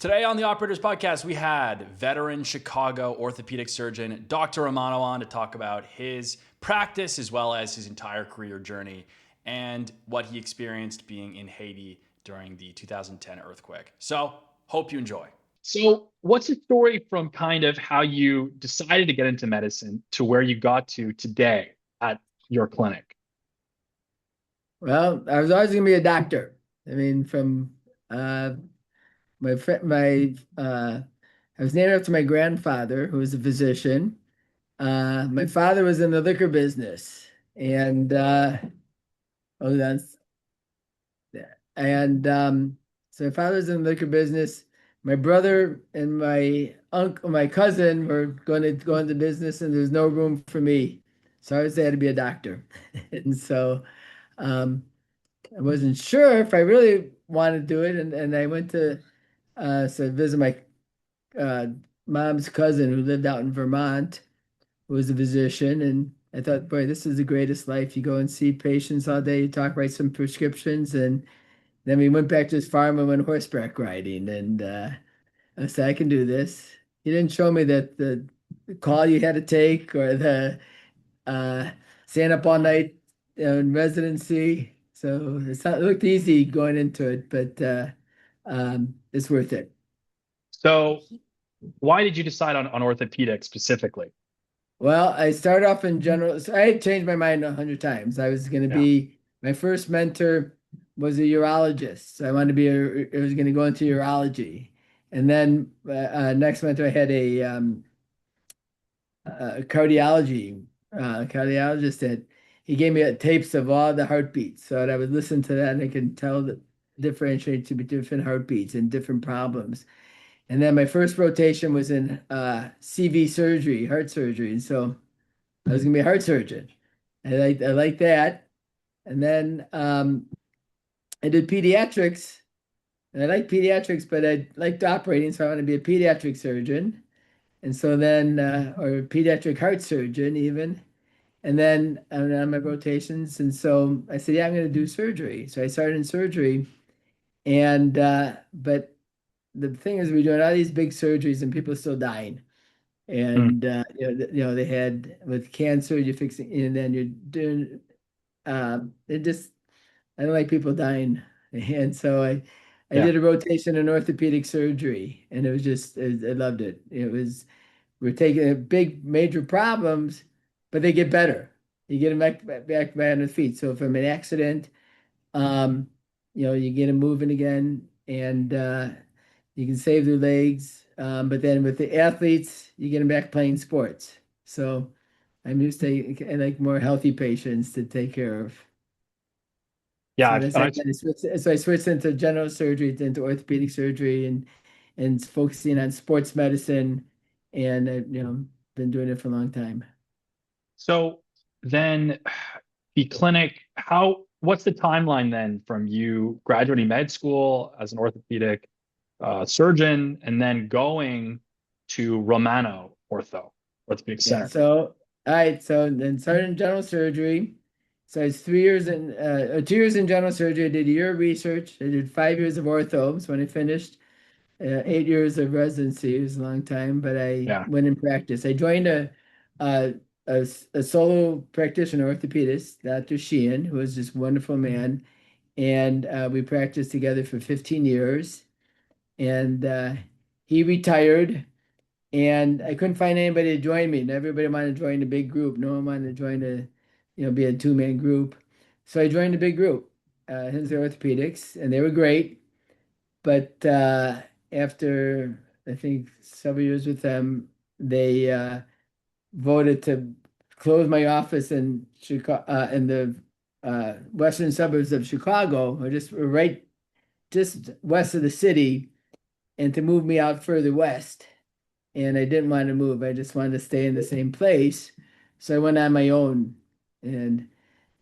Today on the Operators Podcast, we had veteran Chicago orthopedic surgeon Dr. Romano on to talk about his practice as well as his entire career journey and what he experienced being in Haiti during the 2010 earthquake. So, hope you enjoy. So, what's the story from kind of how you decided to get into medicine to where you got to today at your clinic? Well, I was always going to be a doctor. I mean, from uh, my friend, I was named after my grandfather, who was a physician. My father was in the liquor business, and oh, that's and so my father was in the liquor business. My brother and my cousin were going to go into business, and there's no room for me, so I always had to be a doctor, and so. Um, I wasn't sure if I really wanted to do it, and I went to visit my uh, mom's cousin who lived out in Vermont, who was a physician, and I thought, boy, this is the greatest life. You go and see patients all day, you talk, write some prescriptions, and then we went back to his farm and went horseback riding, and I said, I can do this. He didn't show me that the call you had to take or the uh, staying up all night in residency. So it looked easy going into it, but it's worth it. So, why did you decide on orthopedic specifically? Well, I started off in general. So I had changed my mind 100 times. I was going to Yeah. be, my first mentor was a urologist. So I wanted to be, I was going to go into urology. And then next mentor, I had a cardiologist that he gave me tapes of all the heartbeats so that I would listen to that and I can tell the differentiate to be different heartbeats and different problems. And then my first rotation was in CV surgery, heart surgery. And so I was gonna be a heart surgeon. I like that. And then I did pediatrics and I liked pediatrics, but I liked operating, so I want to be a pediatric surgeon. And so then, or pediatric heart surgeon even. And then I'm on my rotations. And so I said, yeah, I'm going to do surgery. So I started in surgery. And, but the thing is, we're doing all these big surgeries and people are still dying. Mm. And, they had with cancer, you're fixing, and then you're doing, it just, I don't like people dying. And so I Yeah. did a rotation in orthopedic surgery and it was just, I loved it. It was, we're taking big major problems, but they get better. You get them back on their feet. So from an accident, um, you get them moving again, and you can save their legs. But then with the athletes, you get them back playing sports. So I'm used to I like more healthy patients to take care of. Yeah. So I've, that's I've, so I switched into general surgery, into orthopedic surgery, and focusing on sports medicine, and been doing it for a long time. so then the clinic, what's the timeline then from you graduating med school as an orthopedic surgeon and then going to Romano Orthopedic Yeah. Center? So all right. So then started in general surgery. So it's 3 years in 2 years in general surgery. I did a year of research. I did 5 years of orthos when I finished. 8 years of residency. It was a long time, but I Yeah. went in practice. I joined a, a solo practitioner orthopedist, Dr. Sheehan, who was just a wonderful man. And we practiced together for 15 years. And he retired, and I couldn't find anybody to join me. And everybody wanted to join a big group. No one wanted to join be a two-man group. So I joined a big group, his orthopedics, and they were great. But after I think several years with them, they voted to close my office in Chicago, in the western suburbs of Chicago, or just right just west of the city, and to move me out further west. And I didn't want to move. I just wanted to stay in the same place. So I went on my own, and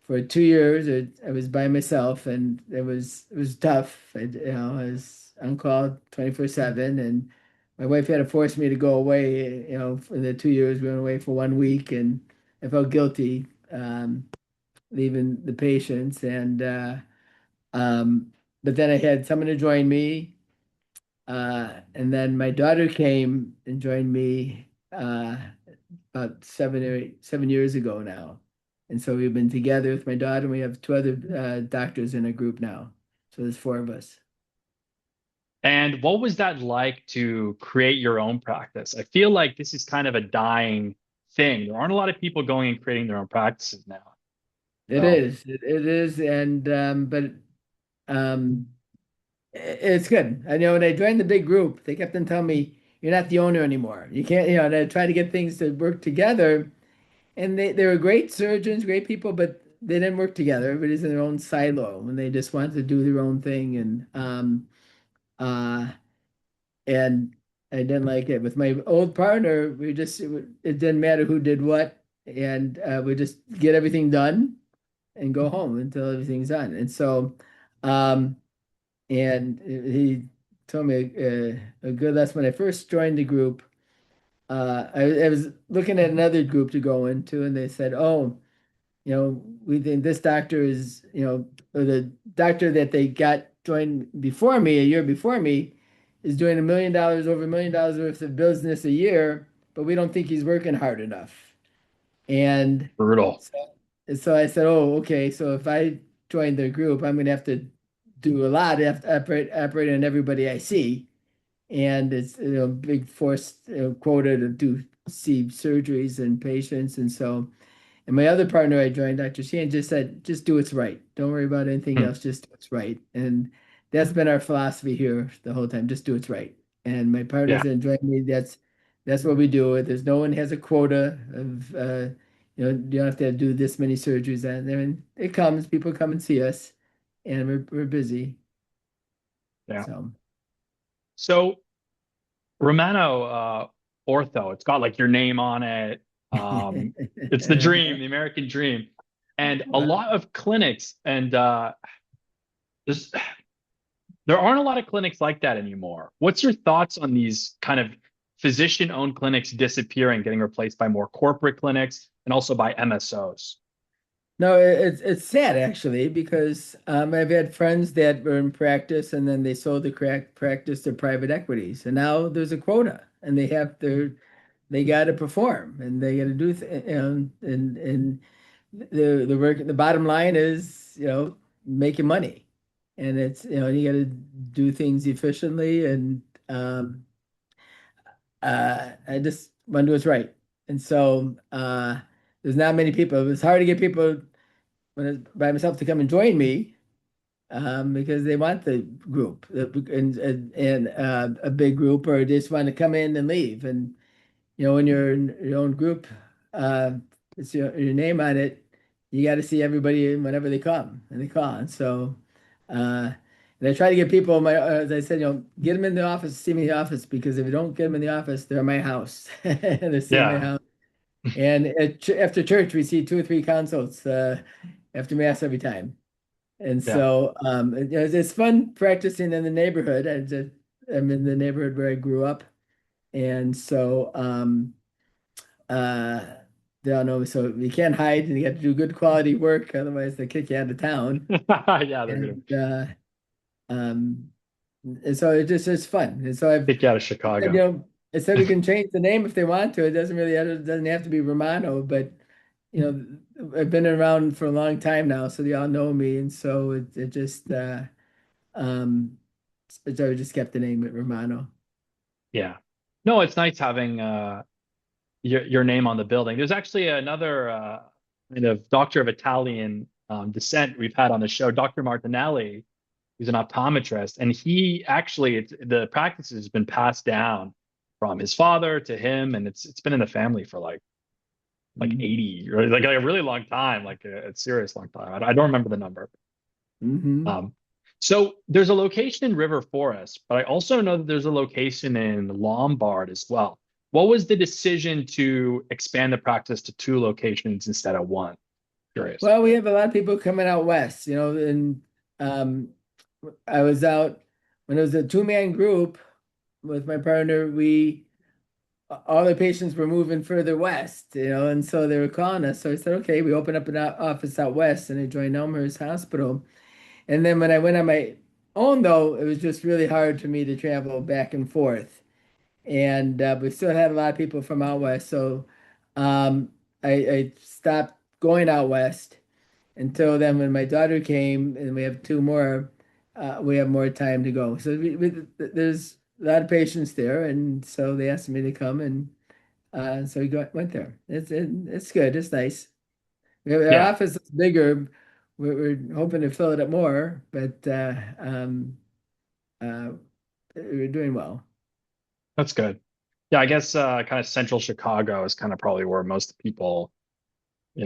for 2 years, I was by myself, and it was tough. I was on call 24/7, and my wife had to force me to go away. For the 2 years, we went away for 1 week, and I felt guilty leaving the patients. And um, but then I had someone to join me, And then my daughter came and joined me about 7 years ago now. And so we've been together with my daughter, and we have two other doctors in a group now. So there's four of us. And what was that like to create your own practice? I feel like this is kind of a dying thing. There aren't a lot of people going and creating their own practices now. It So, is. It is. And but um it's good. I know when I joined the big group, they kept on telling me, you're not the owner anymore. You can't, and I try to get things to work together. And they were great surgeons, great people, but they didn't work together. Everybody's in their own silo and they just wanted to do their own thing. Uh and I didn't like it. With my old partner, it didn't matter who did what, and we just get everything done and go home until everything's done. And so um and he told me a good lesson when I first joined the group. I was looking at another group to go into, and they said, "Oh, we think this doctor is, or the doctor that they got joined before me, a year before me, is doing $1 million, over $1 million worth of business a year, but we don't think he's working hard enough." And brutal. so I said, "Oh, okay. So if I join their group, I'm going to have to do a lot. I have to operate on everybody I see, and it's big force quota to do see surgeries and patients, and so." And my other partner I joined, Dr. Sheehan, just said, "Just do what's right. Don't worry about anything Hmm. else. Just do what's right." And that's been our philosophy here the whole time. Just do what's right. And my Yeah. partners that joined me, that's what we do. There's no one has a quota of you don't have to do this many surgeries. And then it comes, people come and see us, and we're busy. Yeah. So So Romano Ortho, it's got like your name on it. It's the dream, the American dream. And a well, lot of clinics, and there's there aren't a lot of clinics like that anymore. What's your thoughts on these kind of physician-owned clinics disappearing, getting replaced by more corporate clinics and also by MSOs? no, it's sad actually because I've had friends that were in practice and then they sold the crack practice to private equities, and now there's a quota, and they got to perform and they got to do and the work. The bottom line is making money, and it's you got to do things efficiently, and I just want to do what's right, and so there's not many people. It's hard to get people when it's by myself to come and join me because they want the group and a big group, or they just want to come in and leave. And when you're in your own group, uh, it's your name on it. You got to see everybody whenever they come and they call. And so, and I try to get people, as I said, get them in the office, see me in the office, because if you don't get them in the office, they're in my house. They're seeing my Yeah. house. And after church, we see two or three consults after mass every time. And Yeah. so it's fun practicing in the neighborhood. I'm in the neighborhood where I grew up. And so uh, they all know. So you can't hide and you have to do good quality work. Otherwise, they kick you out of town. Yeah, they're gonna And um, and so it's fun. And so kick you out of said, Chicago. I said we can change the name if they want to. It doesn't have to be Romano, but I've been around for a long time now, so they all know me, and so it just um, so we just kept the name at Romano. Yeah. No, it's nice having your name on the building. There's actually another kind of doctor of Italian descent we've had on the show, Dr. Martinelli, who's an optometrist, and he actually the practice has been passed down from his father to him, and it's been in the family for like Mm-hmm. 80 or like a really long time, like a serious long time. I don't remember the number. Mm-hmm. Um, so there's a location in River Forest, but I also know that there's a location in Lombard as well. What was the decision to expand the practice to two locations instead of one? Curious. Well, we have a lot of people coming out west, and um, I was out when it was a two-man group with my partner. We All the patients were moving further west, and so they were calling us. So I said, okay, we opened up an office out west, and I joined Elmhurst Hospital. And then when I went on my own, though, it was just really hard for me to travel back and forth. And we still had a lot of people from out west. So um, I stopped going out west until then when my daughter came and we have two more, we have more time to go. So there's a lot of patients there. And so they asked me to come and so went there. It's good. It's nice. Our Yeah, office is bigger. We're hoping to fill it up more, but uh, we're doing well. that's good. Yeah, I guess kind of central Chicago is kind of probably where most people,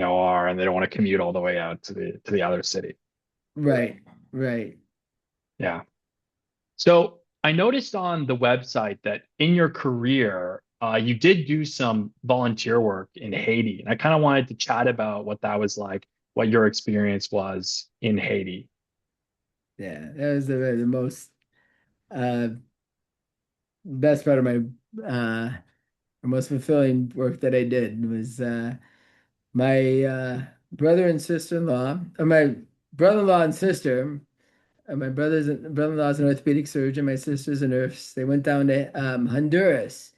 are, and they don't want to commute all the way out to the other city. Right, right. Yeah. So I noticed on the website that in your career, you did do some volunteer work in Haiti, and I kind of wanted to chat about what that was like, what your experience was in Haiti. Yeah, that was the most uh, best part of my most fulfilling work that I did was my brother and sister-in-law, or my brother-in-law and sister. My brother-in-law is an orthopedic surgeon. My sister's a nurse. They went down to Honduras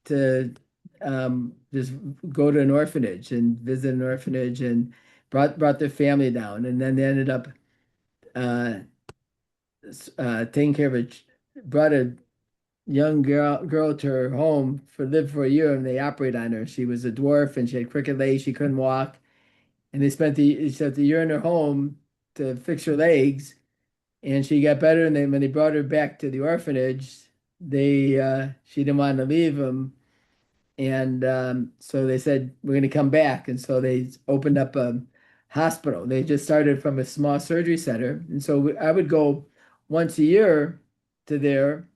to just go to an orphanage and visit an orphanage and brought their family down. And then they ended up uh, taking care of brought a young girl to her home for live for a year, and they operate on her. She was a dwarf and she had crooked legs. She couldn't walk, and they spent the year in her home to fix her legs, and she got better. And then when they brought her back to the orphanage, they she didn't want to leave them, and so they said we're going to come back, and so they opened up a hospital. They just started from a small surgery center, and so I would go once a year to there,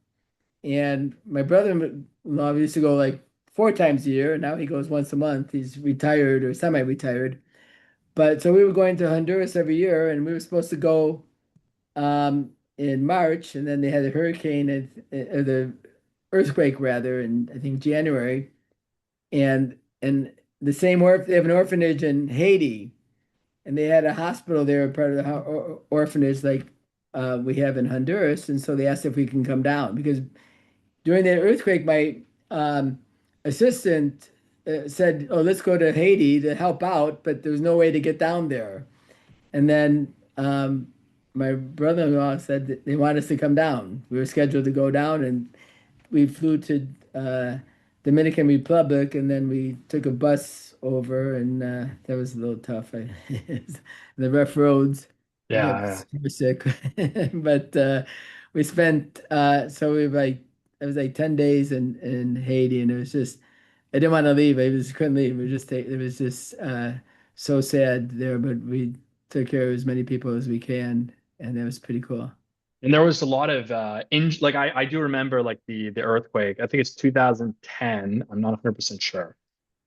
and my brother-in-law used to go like four times a year. Now he goes once a month. He's retired or semi-retired. But so we were going to Honduras every year, and we were supposed to go in March, and then they had a hurricane or the earthquake rather, in I think January. And the same they have an orphanage in Haiti, and they had a hospital there, part of the orphanage, like we have in Honduras. And so they asked if we can come down because during the earthquake, my assistant said, "Oh, let's go to Haiti to help out," but there was no way to get down there. And then my brother-in-law said that they want us to come down. We were scheduled to go down, and we flew to Dominican Republic, and then we took a bus over, and that was a little tough. The rough roads. I got Yeah, super sick, but we spent so we like it was like 10 days in Haiti, and it was just I didn't want to leave. I just couldn't leave. It was just so sad there, but we took care of as many people as we can, and that was pretty cool. and there was a lot of like I do remember like the earthquake. I think it's 2010. I'm not 100% sure,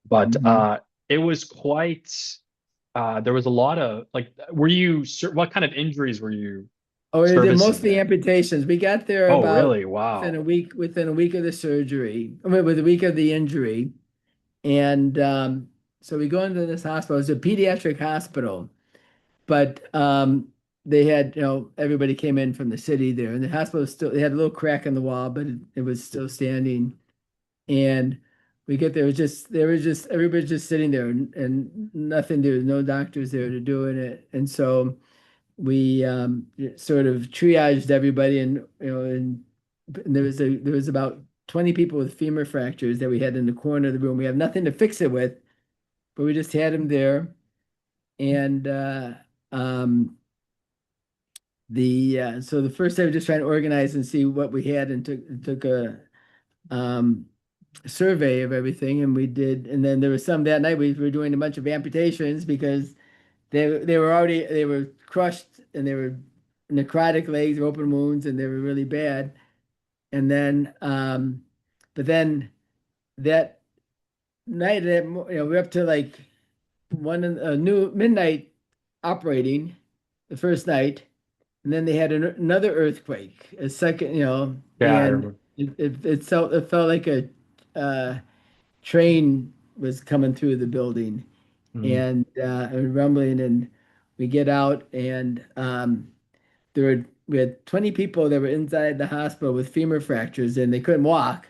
but Mhm. it was quite. There was a lot of like. What kind of injuries were you Oh, we did servicing mostly there? amputations. We got there Oh, about really? Wow. within a week of the surgery, I mean, with a week of the injury. And so we go into this hospital. It's a pediatric hospital, but they had, everybody came in from the city there, and the hospital was still, they had a little crack in the wall, but it was still standing. And we get there, everybody just sitting there and nothing, there was no doctors there to do it. And so we sort of triaged everybody, and and there was about 20 people with femur fractures that we had in the corner of the room. We have nothing to fix it with, but we just had them there. And um, the so the first time we just trying to organize and see what we had, and took a um, survey of everything, and we did. And then there was some that night we were doing a bunch of amputations because they were crushed, and they were necrotic legs or open wounds, and they were really bad. And then but then that night, we're up to like a new midnight operating the first night, and then they had another earthquake, a second, Yeah, I and remember. it felt like a uh, train was coming through the building, Mm. and rumbling, and we get out, and there were we had 20 people that were inside the hospital with femur fractures and they couldn't walk,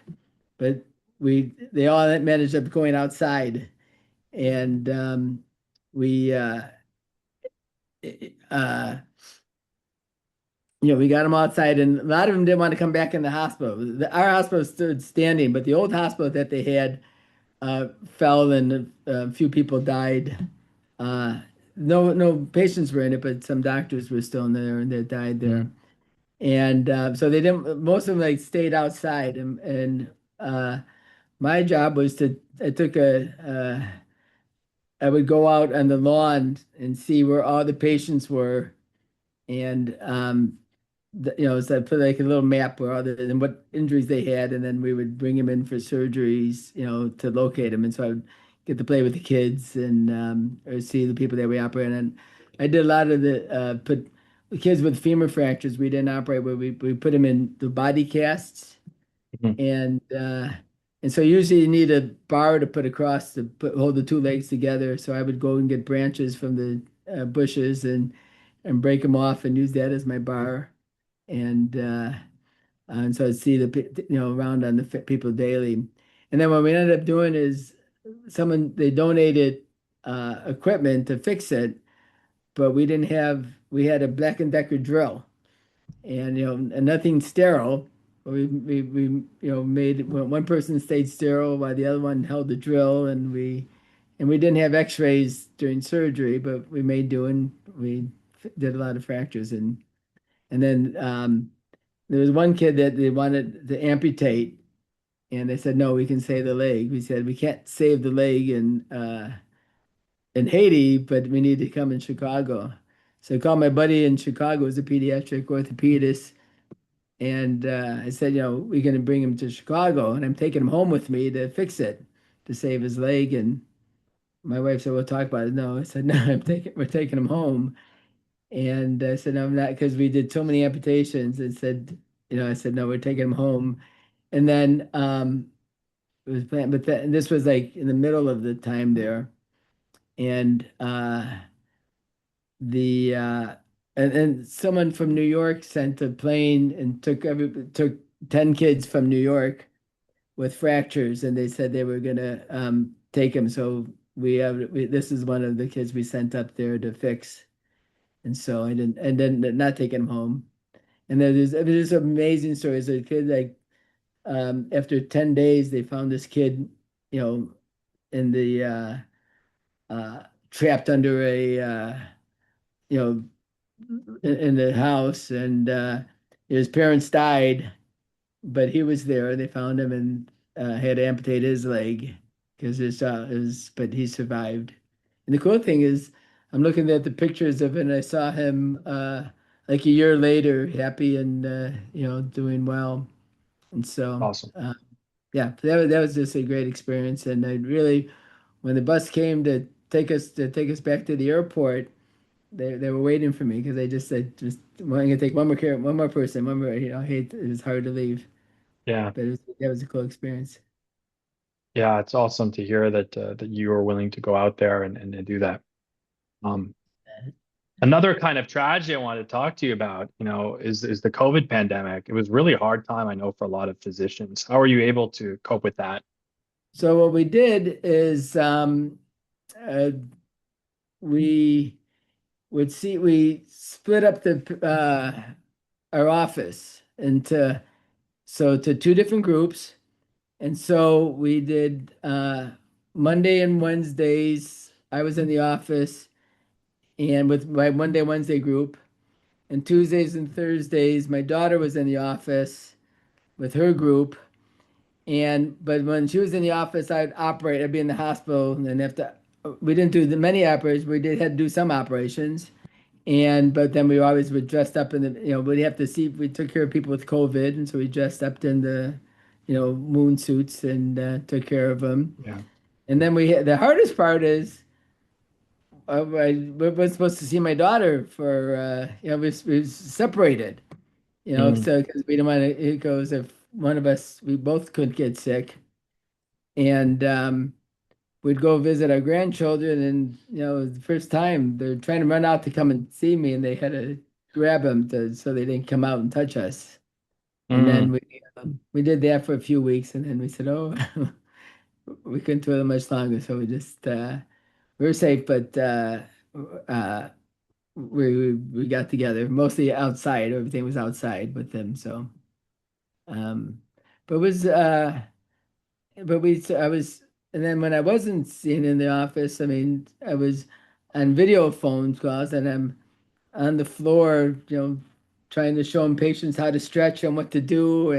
but they all managed up going outside and we uh we got them outside, and a lot of them didn't want to come back in the hospital. Our hospital stood standing, but the old hospital that they had fell, and a few people died. Uh, no patients were in it, but some doctors were still in there, and they died there. Mm. And so they didn't. Most of them like stayed outside, and my job was I took I would go out on the lawn and see where all the patients were, and so I put like a little map where all and what injuries they had, and then we would bring them in for surgeries, to locate them. And so I would get to play with the kids and or see the people that we operate on. I did a lot of put the kids with femur fractures. We didn't operate where we put them in the body casts, Mhm. and so usually you need a bar to put across to hold the two legs together. So I would go and get branches from the bushes and break them off and use that as my bar and so I see around on the people daily. And then what we ended up doing is they donated equipment to fix it, but we had a Black and Decker drill, and and nothing sterile. We made one person stayed sterile while the other one held the drill, and we didn't have X-rays during surgery, but we made do, and we did a lot of fractures. And then there was one kid that they wanted to amputate, and they said, no, we can save the leg. We said, we can't save the leg in Haiti, but we need to come in Chicago. So I called my buddy in Chicago, who's a pediatric orthopedist, and I said, we're going to bring him to Chicago, and I'm taking him home with me to fix it, to save his leg. And my wife said, we'll talk about it. No, I said, no, we're taking him home. And I said, no, I'm not, because we did so many amputations. And said, I said, no, we're taking him home. And then it was planned, but this was like in the middle of the time there. And the and someone from New York sent a plane and took 10 kids from New York with fractures, and they said they were gonna take them. So this is one of the kids we sent up there to fix. And so I didn't, and then not taking him home. And then there's amazing stories. A kid like after 10 days, they found this kid, you know, in the trapped under you know, in the house, and his parents died, but he was there. They found him and had to amputate his leg because but he survived. And the cool thing is, I'm looking at the pictures of it, and I saw him like a year later, happy and doing well. And so, Awesome. yeah, that was just a great experience. And I really, when the bus came to take us back to the airport, they were waiting for me because they just said, just well, I'm gonna take one more person, one more. I hate it was hard to leave, Yeah. but that was a cool experience. Yeah, it's awesome to hear that you are willing to go out there and do that. Um, Another kind of tragedy I wanted to talk to you about, is the COVID pandemic. It was really a hard time, I know, for a lot of physicians. How are you able to cope with that? So what we did is uh, we we split up the our office to two different groups. And so we did Monday and Wednesdays. I was in the office and with my Monday, Wednesday group. And Tuesdays and Thursdays, my daughter was in the office with her group. But when she was in the office, I'd operate. I'd be in the hospital, and then have to. We didn't do the many operations. We did had to do some operations, but then we always would dressed up in we'd have to see. We took care of people with COVID, and so we dressed up in the moon suits and took care of them. Yeah. And then we had the hardest part is we were supposed to see my daughter for we separated, Mm, so because we didn't want to. It goes if one of us we both could get sick, and we'd go visit our grandchildren, and the first time they're trying to run out to come and see me, and they had a grab them so they didn't come out and touch us. And then Mm, we did that for a few weeks, and then we said, oh, we couldn't do it much longer, so we were safe, but uh, we got together mostly outside. Everything was outside with them, so um, but it was but we I was and then when I wasn't seen in the office, I mean, I was on video phone calls, and I'm on the floor, trying to show them patients how to stretch and what to do,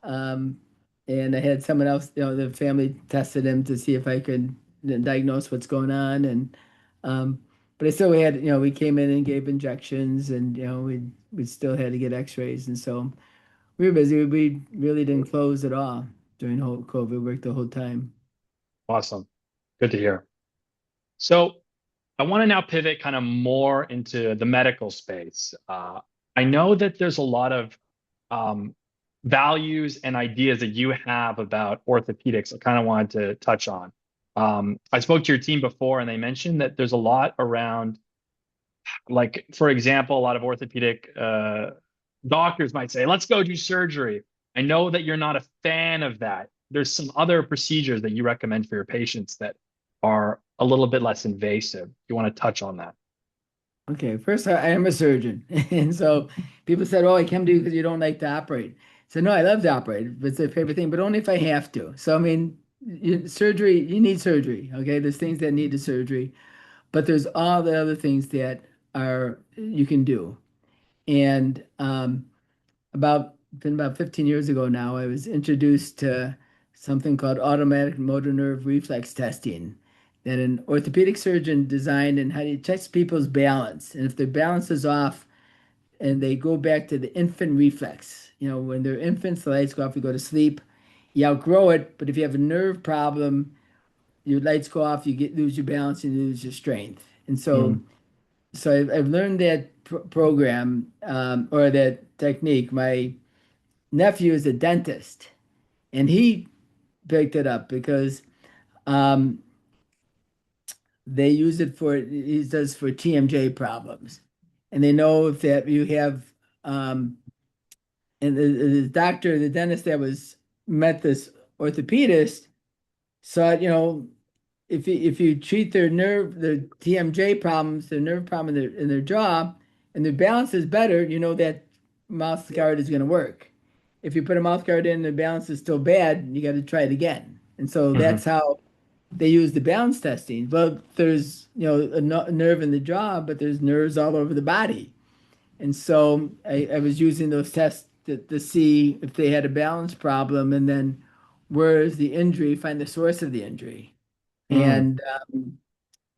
um, and I had someone else, the family tested him to see if I could diagnose what's going on, and um, but I still had, we came in and gave injections, and we still had to get X-rays, and so we were busy. We really didn't close at all during the whole COVID. We worked the whole time. awesome. Good to hear. So I want to now pivot kind of more into the medical space. I know that there's a lot of um, values and ideas that you have about orthopedics. I kind of wanted to touch on. I spoke to your team before, and they mentioned that there's a lot around, like, for example, a lot of orthopedic doctors might say, let's go do surgery. I know that you're not a fan of that. There's some other procedures that you recommend for your patients that are a little bit less invasive. You want to touch on that? Okay, first I am a surgeon, and so people said, "Oh, I come to you because you don't like to operate." So no, I love to operate. It's a favorite thing, but only if I have to. So I mean, surgery, you need surgery. Okay, there's things that need the surgery, but there's all the other things that are you can do. And been about 15 years ago now, I was introduced to something called automatic motor nerve reflex testing that an orthopedic surgeon designed, and how he checks people's balance. And if their balance is off and they go back to the infant reflex, when they're infants, the lights go off, you go to sleep, you outgrow it. But if you have a nerve problem, your lights go off, you lose your balance and you lose your strength. And so Mm, I've learned that program, or that technique. My nephew is a dentist, and he picked it up because um, they use it for he does for TMJ problems, and they know if that you have and the doctor, the dentist that was met this orthopedist saw, if you treat their TMJ problems, their nerve problem in their jaw, and their balance is better, that mouth guard is going to work. If you put a mouth guard in and the balance is still bad, you got to try it again. And so that's mhm, how they use the balance testing. Well, there's, a nerve in the jaw, but there's nerves all over the body. And so I was using those tests to see if they had a balance problem, and then where is the injury, find the source of the injury. mm, And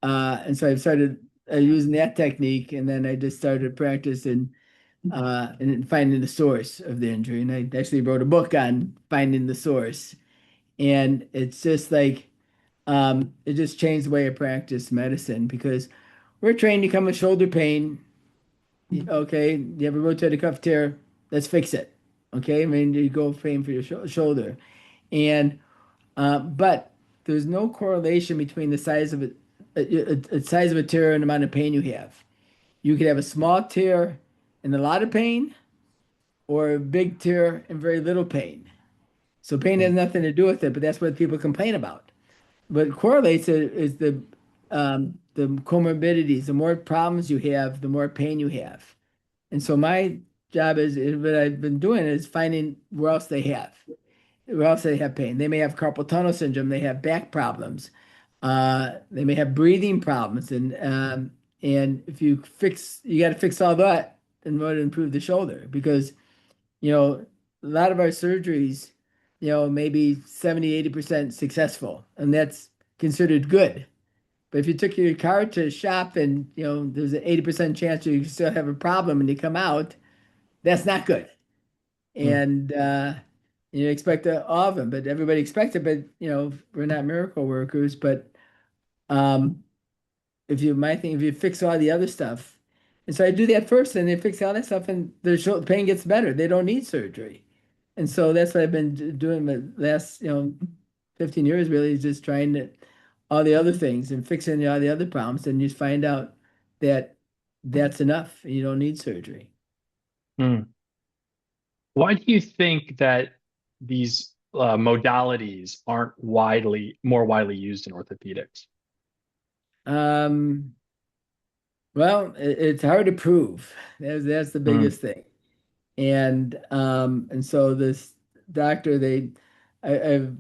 and so I started using that technique, and then I just started practicing and finding the source of the injury. And I actually wrote a book on finding the source. And it's just like it just changed the way I practice medicine, because we're trained to come with shoulder pain. Okay, you have a rotator cuff tear, let's fix it. Okay, I mean, you go pain for your shoulder, and but there's no correlation between the size of a size of a tear and the amount of pain you have. You could have a small tear and a lot of pain, or a big tear and very little pain. So pain has mm, nothing to do with it, but that's what people complain about. What correlates it is the comorbidities. The more problems you have, the more pain you have. And so my job is what I've been doing is finding where else they have. Where else they have pain. They may have carpal tunnel syndrome. They have back problems. They may have breathing problems, and if you got to fix all that in order to improve the shoulder, because a lot of our surgeries, maybe 70-80% successful, and that's considered good. But if you took your car to a shop and there's an 80% chance you still have a problem and you come out, that's not good. mm. And you expect all of them, but everybody expects it. But we're not miracle workers. But um, if you might think if you fix all the other stuff, and so I do that first, and they fix all that stuff, and their pain gets better. They don't need surgery, and so that's what I've been doing the last 15 years. Really, is just trying to all the other things and fixing all the other problems, and you just find out that that's enough. You don't need surgery. Hmm. Why do you think that these modalities aren't more widely used in orthopedics? Um, well, it's hard to prove. That's the Hmm. biggest thing. And so this doctor,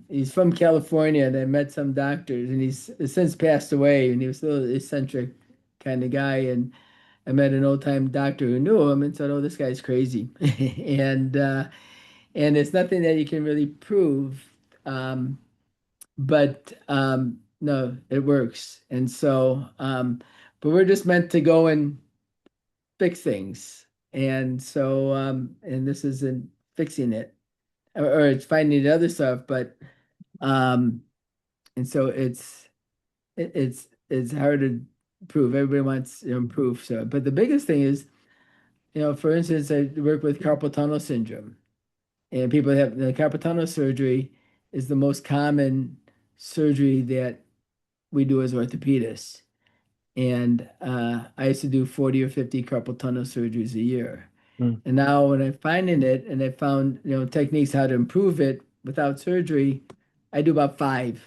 he's from California, and I met some doctors, and he's since passed away, and he was still an eccentric kind of guy. And I met an old time doctor who knew him and said, "Oh, this guy's crazy," and uh, and it's nothing that you can really prove, but no, it works. And so, but we're just meant to go and fix things, and so, and this isn't fixing it, or it's finding the other stuff, but um, and so it's hard to prove. Everybody wants, proof. So, but the biggest thing is, for instance, I work with carpal tunnel syndrome, and people have the carpal tunnel surgery is the most common surgery that we do as orthopedists. And I used to do 40 or 50 carpal tunnel surgeries a year. Hmm. And now when I'm finding it and I found, techniques how to improve it without surgery, I do about five,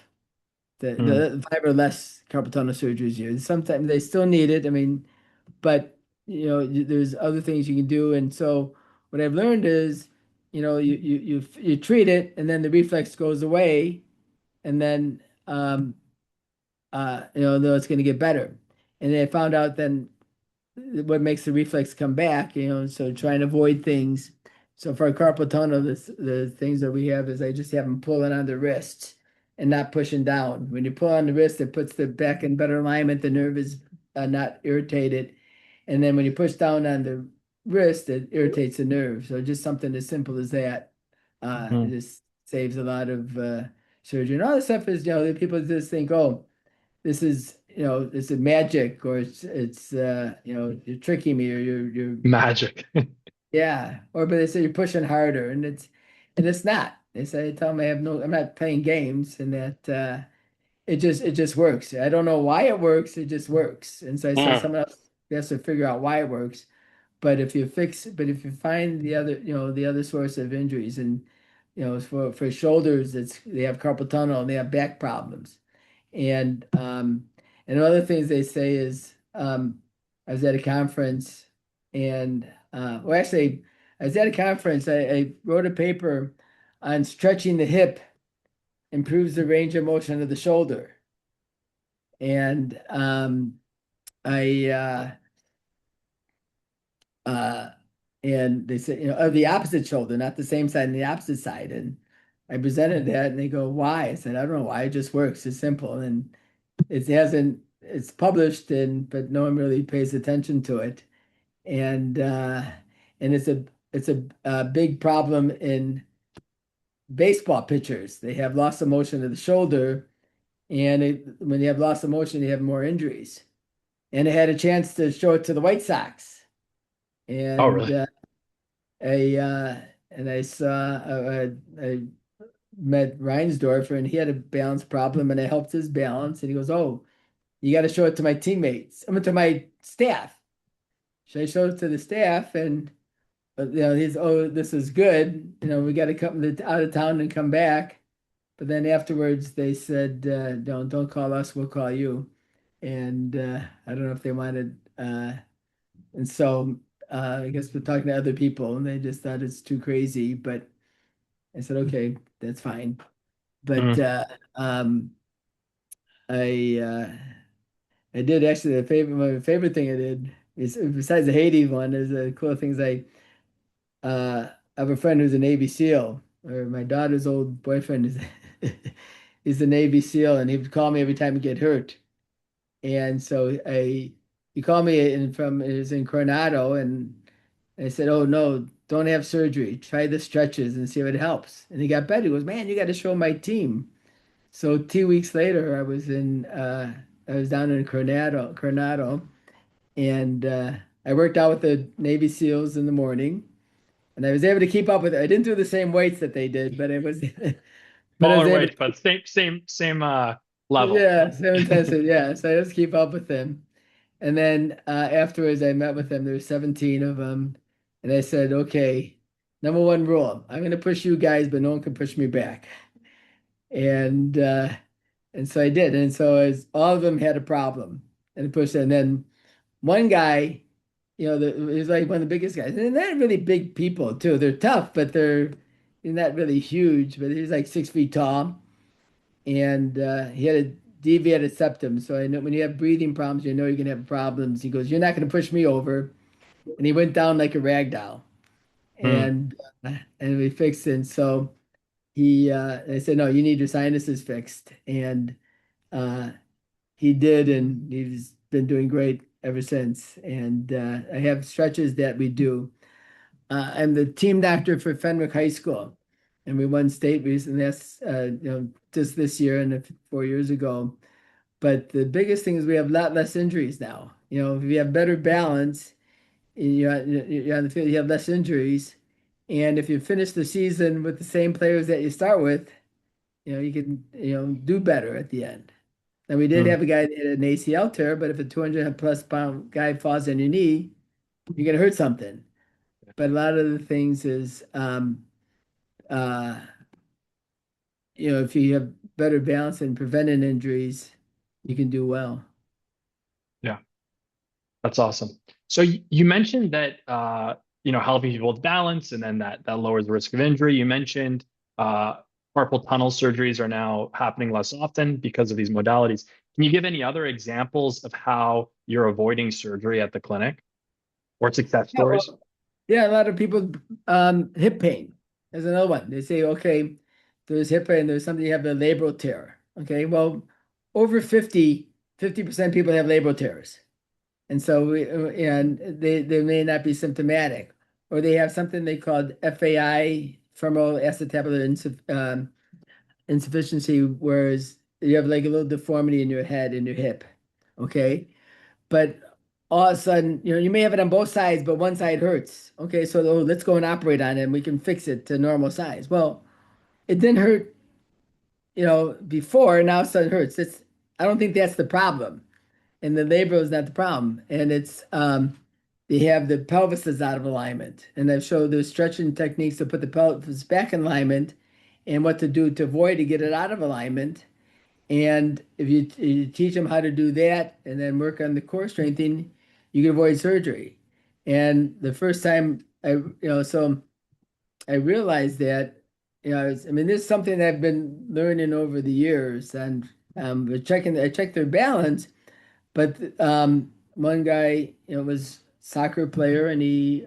Hmm. the five or less carpal tunnel surgeries a year. Sometimes they still need it. I mean, but there's other things you can do. And so what I've learned is, you treat it and then the reflex goes away, and then though it's going to get better. And then I found out then what makes the reflex come back, so try and avoid things. So for a carpal tunnel, the things that we have is I just have them pulling on the wrist and not pushing down. When you pull on the wrist, it puts the back in better alignment. The nerve is not irritated. And then when you push down on the wrist, it irritates the nerve. So just something as simple as that Hmm. just saves a lot of surgery. And all this stuff is, people just think, oh, this is magic, or you're tricking me, or you're Magic. yeah, or but they say you're pushing harder, and it's not. They say, tell them I'm not playing games, and that it just works. I don't know why it works, it just works. And so I say Hmm. someone else has to figure out why it works. But if you find the other source of injuries, and for shoulders, they have carpal tunnel and they have back problems. And other things they say is, I was at a conference, and well, actually I was at a conference. I wrote a paper on stretching the hip improves the range of motion of the shoulder. And I uh and they said, of the opposite shoulder, not the same side, and the opposite side. And I presented that, and they go, "Why?" I said, "I don't know why. It just works. It's simple." And it's published, but no one really pays attention to it. And it's a big problem in baseball pitchers. They have loss of motion of the shoulder, and when you have loss of motion, you have more injuries. And I had a chance to show it to the White Sox, Oh, and really? I uh, and I saw I met Reinsdorfer, and he had a balance problem, and I helped his balance, and he goes, "Oh, you got to show it to my teammates. I mean, to my staff." So I showed it to the staff, and he's, "Oh, this is good. We got to come out of town and come back." But then afterwards, they said, "Don't call us. We'll call you." And I don't know if they wanted. And so I guess we're talking to other people, and they just thought it's too crazy. But I said, "Okay, that's fine." But Hmm. um, I uh, I did actually my favorite thing I did is, besides the Haiti one, is the cool things. I have a friend who's a Navy SEAL, or my daughter's old boyfriend is he's a Navy SEAL, and he would call me every time he get hurt. And so he called me it was in Coronado, and I said, "Oh no, don't have surgery. Try the stretches and see if it helps." And he got better. He goes, "Man, you got to show my team." So 2 weeks later, I was down in Coronado, and I worked out with the Navy SEALs in the morning, and I was able to keep up with it. I didn't do the same weights that they did, but it was, but I was Smaller able weights, to, but same level. yeah, same intensity, yeah. So I just keep up with them, And then afterwards, I met with them. There were 17 of them, and I said, "Okay, number one rule: I'm going to push you guys, but no one can push me back." And uh, and so I did. And so as all of them had a problem, and I pushed. And then one guy, he's like one of the biggest guys, and they're not really big people too. They're tough, but they're not really huge. But he's like 6 feet tall, and he had a deviated septum. So I know when you have breathing problems, you know you're gonna have problems. He goes, "You're not gonna push me over," and he went down like a rag doll, Hmm. and and we fixed it. And so I said, "No, you need your sinuses fixed," and uh, he did, and he's been doing great ever since. And I have stretches that we do. I'm the team doctor for Fenwick High School, and we won state recently. That's just this year and 4 years ago. But the biggest thing is we have a lot less injuries now. If you have better balance, you're on the field, you have less injuries. And if you finish the season with the same players that you start with, you can, do better at the end. Now we did Hmm. have a guy that had an ACL tear, but if a 200 plus pound guy falls on your knee, you're gonna hurt something. But a lot of the things is, uh, if you have better balance and preventing injuries, you can do well. Yeah, that's awesome. So you mentioned that helping people with balance, and then that lowers the risk of injury. You mentioned uh, carpal tunnel surgeries are now happening less often because of these modalities. Can you give any other examples of how you're avoiding surgery at the clinic or success Yeah, stories? well, yeah, a lot of people, hip pain is another one. They say, okay, there's hip pain, there's something you have a labral tear. Okay, well, over 50% of people have labral tears. And so they may not be symptomatic, or they have something they called FAI, femoral acetabular insufficiency, whereas you have like a little deformity in your head and your hip. Okay. But all of a sudden, you may have it on both sides, but one side hurts. Okay, so let's go and operate on it and we can fix it to normal size. Well, it didn't hurt, before, now it hurts. I don't think that's the problem. And the labor is not the problem. And it's they have the pelvis is out of alignment. And I've showed those stretching techniques to put the pelvis back in alignment and what to do to avoid to get it out of alignment. And if you teach them how to do that and then work on the core strengthening, you can avoid surgery. And the first time so I realized that, I mean, this is something that I've been learning over the years, and I checked their balance, but one guy, was soccer player, and he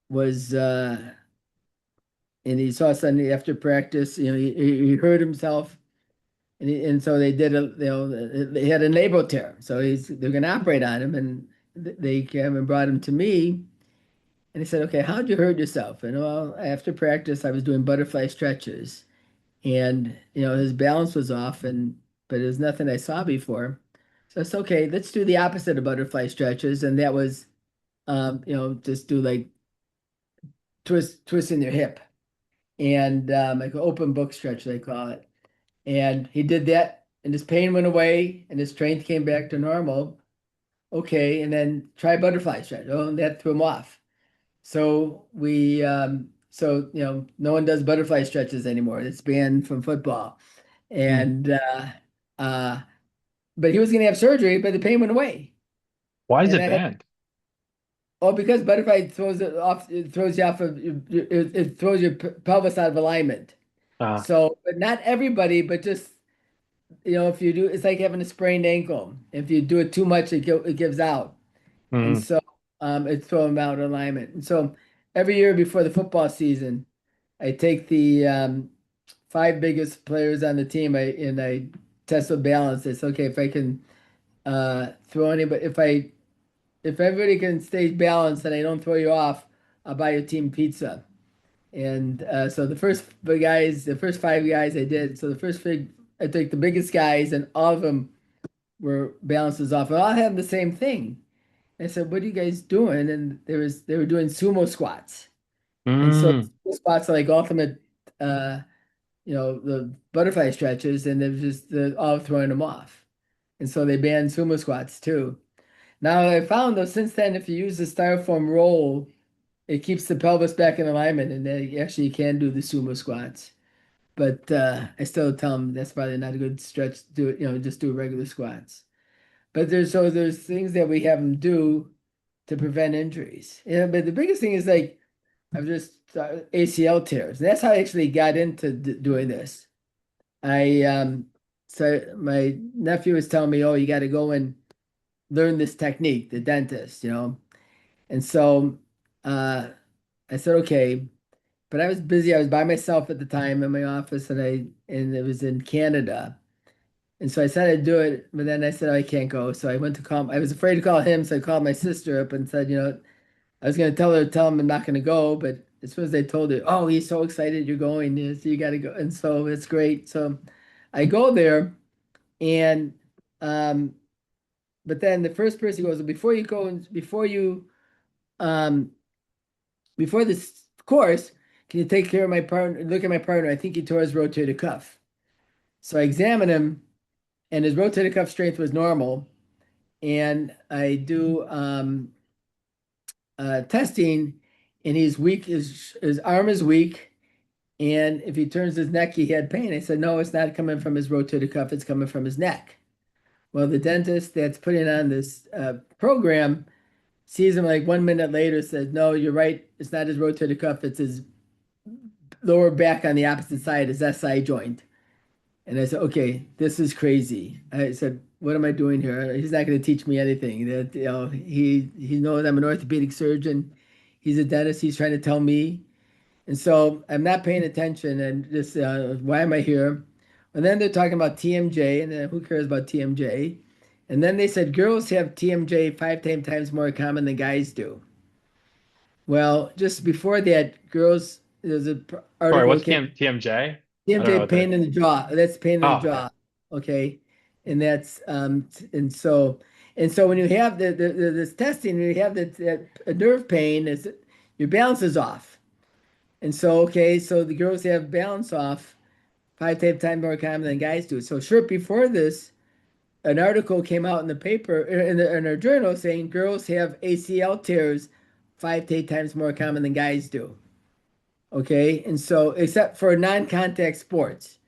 was and he saw something after practice, he hurt himself. And so they did he had a labral tear. So they're going to operate on him. And they came and brought him to me. And he said, "Okay, how'd you hurt yourself?" And well, after practice, I was doing butterfly stretches. And, his balance was off, but it was nothing I saw before. So it's okay, let's do the opposite of butterfly stretches. And that was, just do like twisting your hip. And like an open book stretch, they call it. And he did that, and his pain went away, and his strength came back to normal. Okay, and then try butterfly stretch. Oh, and that threw him off. No one does butterfly stretches anymore. It's banned from football. Hmm. And uh, but he was going to have surgery, but the pain went away. Why is And it I had banned? because butterfly throws it off. It throws you off of it throws your pelvis out of alignment. Uh, So, but not everybody, but just if you do, it's like having a sprained ankle. If you do it too much, it gives out, and hmm. so it throws them out of alignment. And so every year before the football season, I take the five biggest players on the team, and I test the balance. It's okay if I can throw anybody. If everybody can stay balanced and I don't throw you off, I'll buy your team pizza. And so the first five guys I did. So I took the biggest guys, and all of them were balances off. And all had the same thing. I said, "What are you guys doing?" And they were doing sumo squats. And so Mm. sumo squats are like ultimate, the butterfly stretches, and they're just all throwing them off. And so they banned sumo squats too. Now I found though since then, if you use the styrofoam roll, it keeps the pelvis back in alignment, and then actually you can do the sumo squats. But I still tell them that's probably not a good stretch. Do it, just do regular squats. But there's things that we have them do to prevent injuries. But the biggest thing is like I've just ACL tears. That's how I actually got into doing this. I so my nephew was telling me, oh, you got to go and learn this technique, the dentist. And so I said, okay, but I was busy. I was by myself at the time in my office, and it was in Canada. And so I said I'd do it, but then I said, oh, I can't go. So I went to call, I was afraid to call him. So I called my sister up and said, I was going to tell him I'm not going to go. But as soon as I told her, oh, he's so excited you're going. So you got to go. And so it's great. So I go there and, um, but then the first person goes, before you go and um, before this course, can you take care of my partner? Look at my partner. I think he tore his rotator cuff. So I examine him, and his rotator cuff strength was normal. And I do testing, and he's weak. His arm is weak, and if he turns his neck, he had pain. I said, no, it's not coming from his rotator cuff. It's coming from his neck. Well, the dentist that's putting on this program sees him like 1 minute later, says, no, you're right. It's not his rotator cuff. It's his lower back on the opposite side, his SI joint. And I said, okay, this is crazy. I said, what am I doing here? He's not going to teach me anything. That he knows I'm an orthopedic surgeon. He's a dentist. He's trying to tell me. And so I'm not paying attention and just why am I here? And then they're talking about TMJ, and who cares about TMJ? And then they said girls have TMJ 5 times more common than guys do. Well, just before that, girls, there's an Sorry, article what's came. TMJ? I don't know TMJ what that. pain in the jaw. That's pain in the Oh, okay. jaw. Okay. And that's and so when you have this testing, when you have that a nerve pain, is your balance is off. And so okay, so the girls have balance off 5 times more common than guys do. So short before this, an article came out in the paper in our journal saying girls have ACL tears 5 to 8 times more common than guys do. Okay, and so except for non-contact sports.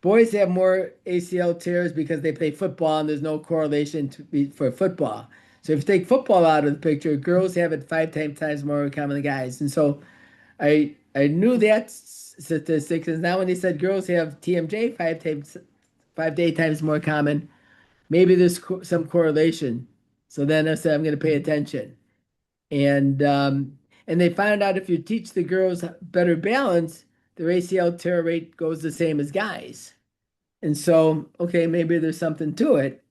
Boys have more ACL tears because they play football and there's no correlation for football. So if you take football out of the picture, girls have it 5 times more common than guys. And so I knew that statistics. And now when they said girls have TMJ 5 to 8 times more common, maybe there's some correlation. So then I said I'm going to pay attention. And and they found out if you teach the girls better balance, their ACL tear rate goes the same as guys. And so, okay, maybe there's something to it.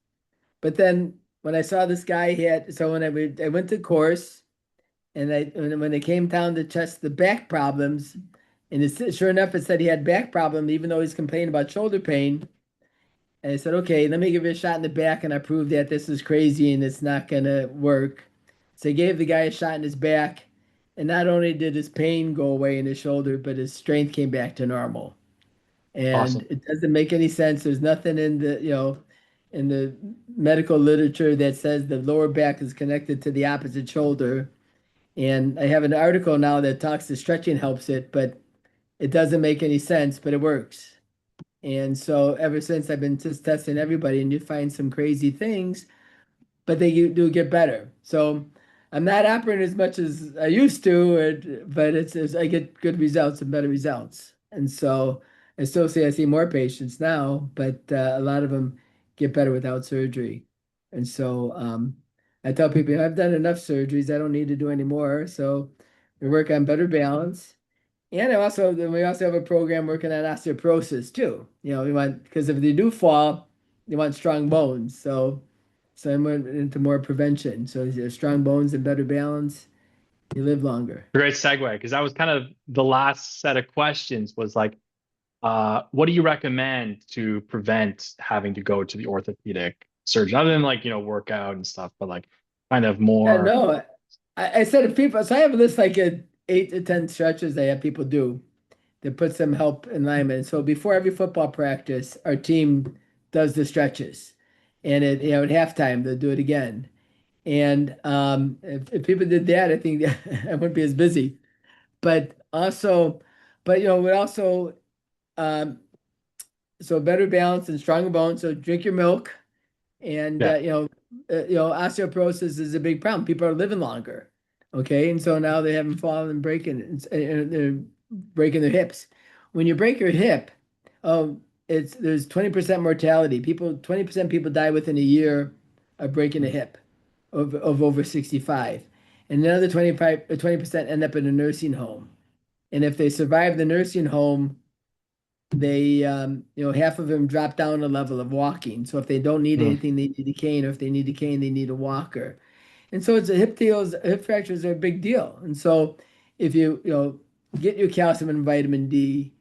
But then when I saw this guy, I went to course, and when they came down to test the back problems, and sure enough, it said he had back problem, even though he's complaining about shoulder pain. And I said, okay, let me give you a shot in the back, and I proved that this is crazy and it's not gonna work. So I gave the guy a shot in his back, and not only did his pain go away in his shoulder, but his strength came back to normal. And Awesome. it doesn't make any sense. There's nothing in the medical literature that says the lower back is connected to the opposite shoulder. And I have an article now that talks the stretching helps it, but it doesn't make any sense, but it works. And so ever since I've been just testing everybody, and you find some crazy things, but they do get better. So I'm not operating as much as I used to, but I get good results and better results. And so I still say I see more patients now, but a lot of them get better without surgery. And so I tell people I've done enough surgeries, I don't need to do any more. So we work on better balance. And we also have a program working on osteoporosis too. We want, because if they do fall, they want strong bones. So I went into more prevention. So if you have strong bones and better balance, you live longer. Great segue, because that was kind of the last set of questions was like, what do you recommend to prevent having to go to the orthopedic surgeon, other than like, work out and stuff, but like kind of Yeah, more. no, I said if people, so I have a list like 8 to 10 stretches I have people do that put some help in alignment. So before every football practice, our team does the stretches. and at halftime they'll do it again. And if people did that, I think I wouldn't be as busy. But also, but we also um, so better balance and stronger bones. So drink your milk, and Yeah. osteoporosis is a big problem. People are living longer, okay, and so now they haven't fallen and breaking, and they're breaking their hips. When you break your hip, oh, there's 20% mortality. 20% people die within a year of breaking a Mm. hip of over 65, and another 20% end up in a nursing home. And if they survive the nursing home, they half of them drop down a level of walking. So if they don't need Mm. anything, they need a cane, or if they need a cane, they need a walker. And so it's a hip fractures are a big deal. And so if you get your calcium and vitamin D,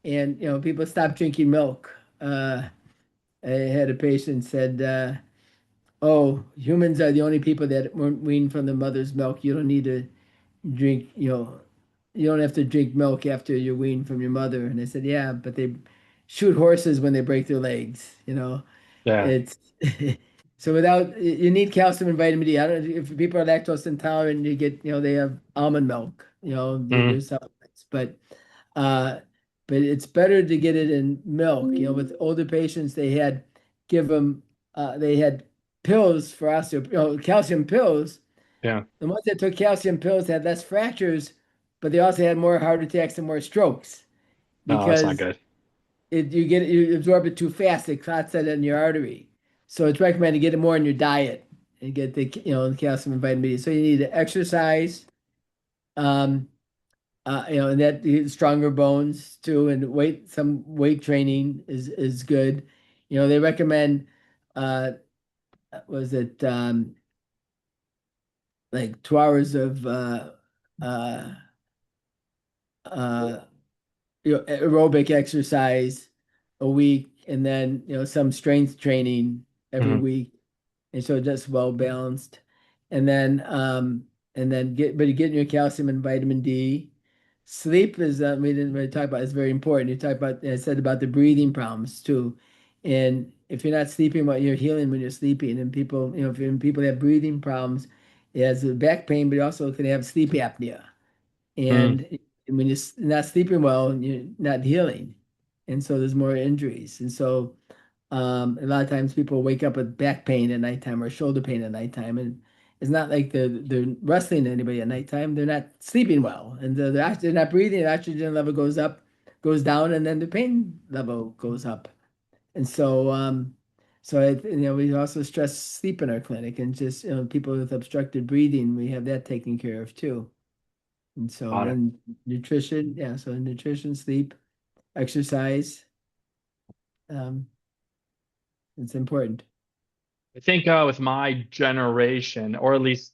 and people stop drinking milk. I had a patient said, "Oh, humans are the only people that weren't weaned from the mother's milk. You don't need to drink, you don't have to drink milk after you're weaned from your mother." And I said, "Yeah, but they shoot horses when they break their legs, Yeah. It's so without you need calcium and vitamin D. I don't if people are lactose intolerant, you get, they have almond milk, Mm. there's supplements, uh but it's better to get it in milk. With older patients, they had pills for calcium pills. Yeah. The ones that took calcium pills had less fractures, but they also had more heart attacks and more strokes No, that's not because good. you absorb it too fast. It clots that in your artery. So it's recommended to get it more in your diet and get the calcium and vitamin D. So you need to exercise, um, and that stronger bones too, and some weight training is good. They recommend uh, was it like 2 hours of uh, uh, aerobic exercise a week, and then some strength training every Hmm. week, and so just well balanced. And then but you get your calcium and vitamin D. Sleep is we didn't really talk about, it's very important. You talk about, I said about the breathing problems too, and if you're not sleeping well, you're healing when you're sleeping. And people, if people have breathing problems, it has back pain, but you also can have sleep apnea. Mm. And when you're not sleeping well, you're not healing. And so there's more injuries. And so a lot of times people wake up with back pain at nighttime or shoulder pain at nighttime. And it's not like they're wrestling anybody at nighttime. They're not sleeping well. And they're not breathing. The oxygen level goes up, goes down, and then the pain level goes up. And so we also stress sleep in our clinic, and just, people with obstructed breathing, we have that taken care of too. And so Got it. then nutrition, yeah, so nutrition, sleep, exercise, um, it's important. I think with my generation, or at least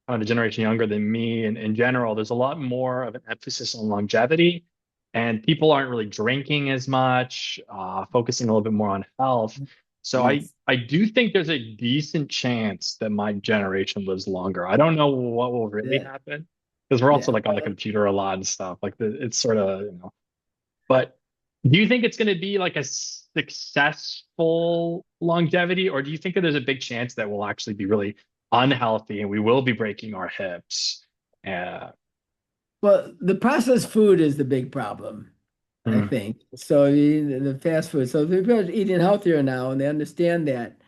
kind of the generation younger than me, and in general, there's a lot more of an emphasis on longevity, and people aren't really drinking as much, focusing a little bit more on health. So I Yes. I do think there's a decent chance that my generation lives longer. I don't know what will really Yeah. happen because we're also Yeah. like on the computer a lot and stuff. Like it's sort of, but do you think it's going to be like a successful longevity, or do you think that there's a big chance that we'll actually be really unhealthy and we will be breaking our hips? Uh, Well, the processed food is the big problem, I mm, think. So the fast food. So people are eating healthier now, and they understand that,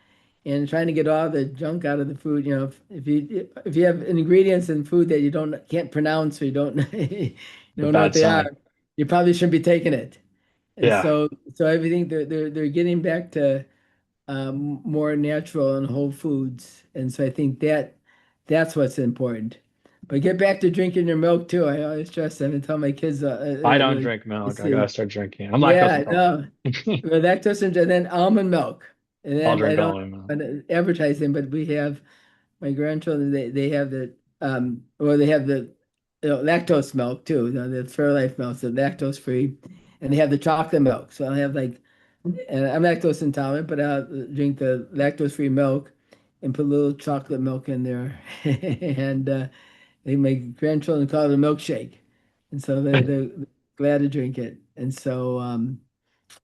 and trying to get all the junk out of the food. If you have ingredients in food that you don't can't pronounce, or you don't you a don't know what bad they are, sign. you probably shouldn't be taking it. And Yeah. so everything they're getting back to more natural and whole foods. And so I think that's what's important. But get back to drinking your milk too. I always stress that and tell my kids, I don't drink milk. I gotta see, start drinking. I'm lactose yeah, intolerant. no, lactose and then almond milk. And I'll then I drink don't almond milk. want to advertise them, but we have my grandchildren. They have they have the lactose milk too. The Fairlife milk, the lactose free, and they have the chocolate milk. So I'll have like, and I'm lactose intolerant, but I'll drink the lactose free milk and put a little chocolate milk in there, and my grandchildren call it a milkshake, and so they're glad to drink it. And so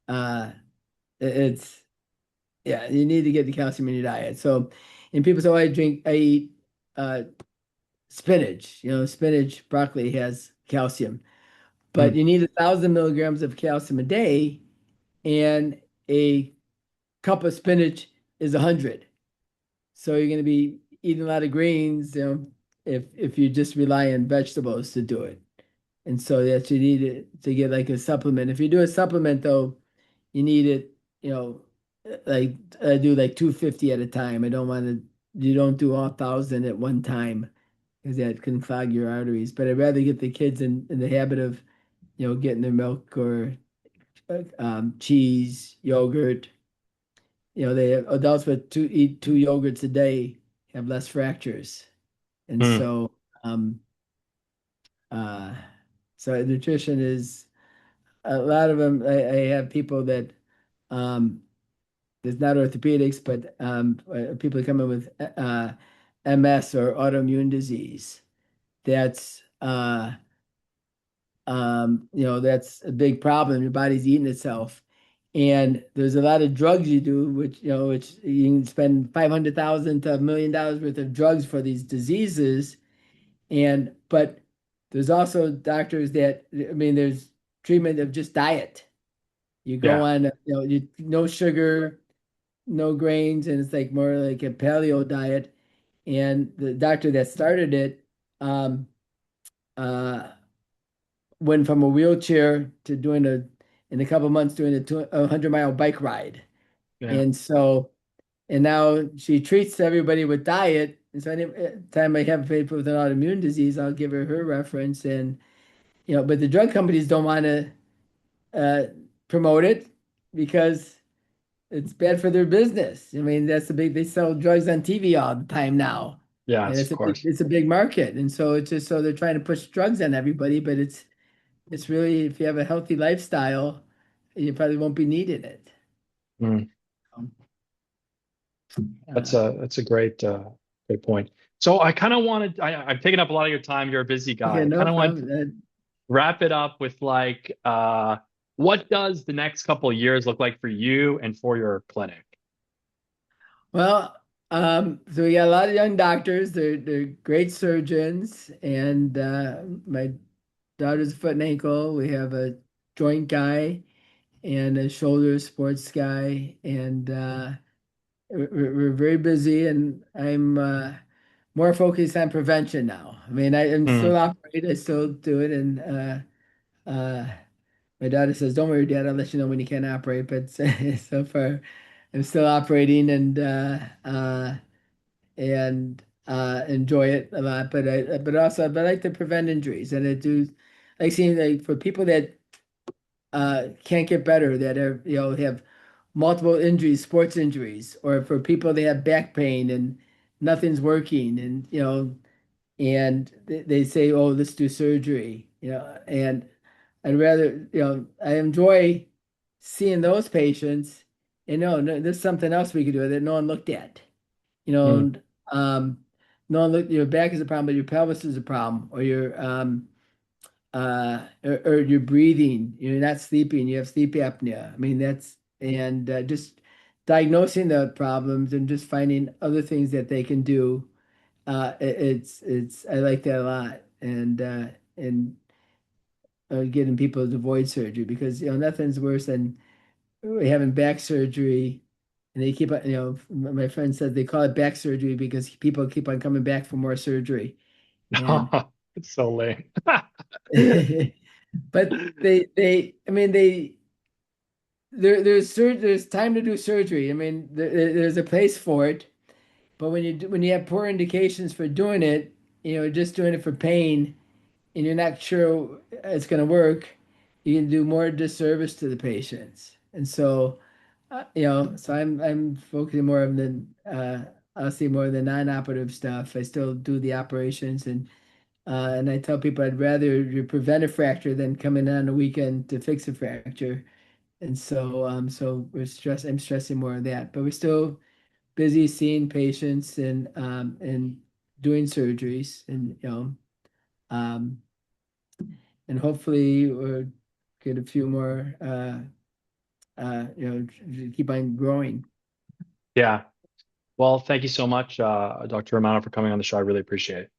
uh, it's Yeah, you need to get the calcium in your diet. So, and people say, oh, I eat uh, spinach. You know, spinach, broccoli has calcium, but Mm, you need 1,000 milligrams of calcium a day, and a cup of spinach is 100. So you're going to be eating a lot of greens, you know, if you just rely on vegetables to do it. And so that you need it to get like a supplement. If you do a supplement though, you need it, you know, like I do like 250 at a time. I don't want to, you don't do all 1,000 at one time because that can clog your arteries. But I'd rather get the kids in the habit of, you know, getting their milk or cheese, yogurt. You know, they adults with eat 2 yogurts a day have less fractures. And mm, um uh so nutrition is a lot of them. I have people that um there's not orthopedics, but people come in with MS or autoimmune disease. That's you know, that's a big problem. Your body's eating itself. And there's a lot of drugs you do, which, you know, which you can spend 500,000 to $1 million worth of drugs for these diseases. And, but there's also doctors that, I mean, there's treatment of just diet. You go yeah. on, you know, no sugar, no grains, and it's like more like a paleo diet. And the doctor that started it, um, uh, went from a wheelchair to doing in a couple of months, doing a 100-mile bike ride. Yeah. And so, and now she treats everybody with diet. And so any time I have people with an autoimmune disease, I'll give her reference. And, you know, but the drug companies don't want to uh, promote it because it's bad for their business. I mean, that's the big, they sell drugs on TV all the time now. And Yes, of course. it's a big market. And so it's just, so they're trying to push drugs on everybody, but it's really, if you have a healthy lifestyle, you probably won't be needing it. Mm. Um, That's Uh, a great point. So I kind of wanted I've taken up a lot of your time. You're a busy guy. okay, I no kind of want to problem. wrap it up with like what does the next couple of years look like for you and for your clinic? Well, so we got a lot of young doctors. They're great surgeons, and my daughter's a foot and ankle. We have a joint guy and a shoulder sports guy, and we're very busy. And I'm more focused on prevention now. I mean, I'm Mm. still operate. I still do it, and uh, my daughter says, "Don't worry, Dad. I'll let you know when you can operate." But so far, I'm still operating, and enjoy it a lot. But also, but I like to prevent injuries, and I do like seeing, like, for people that can't get better, that are, you know, have multiple injuries, sports injuries, or for people that have back pain and nothing's working, and, you know, and they say, "Oh, let's do surgery," you know, and I'd rather, you know, I enjoy seeing those patients, and no, there's something else we could do that no one looked at. You know, Mm. and, no one looked, your back is a problem, but your pelvis is a problem, or or your breathing, you're not sleeping, you have sleep apnea. I mean, that's, and just diagnosing the problems and just finding other things that they can do. It's I like that a lot, and getting people to avoid surgery, because, you know, nothing's worse than having back surgery, and they keep on, you know, my friend said they call it back surgery because people keep on coming back for more surgery. And It's so lame. but I mean, there's time to do surgery. I mean, there's a place for it. But when you have poor indications for doing it, you know, just doing it for pain, and you're not sure it's going to work, you can do more disservice to the patients. And so, you know, so I'm focusing more on the I'll see more of the non-operative stuff. I still do the operations, and I tell people I'd rather you prevent a fracture than come in on the weekend to fix a fracture. And so, I'm stressing more on that, but we're still busy seeing patients and doing surgeries, and, you know, um, and hopefully we'll get a few more, you know, keep on growing. Yeah. Well, thank you so much, Dr. Romano, for coming on the show. I really appreciate it.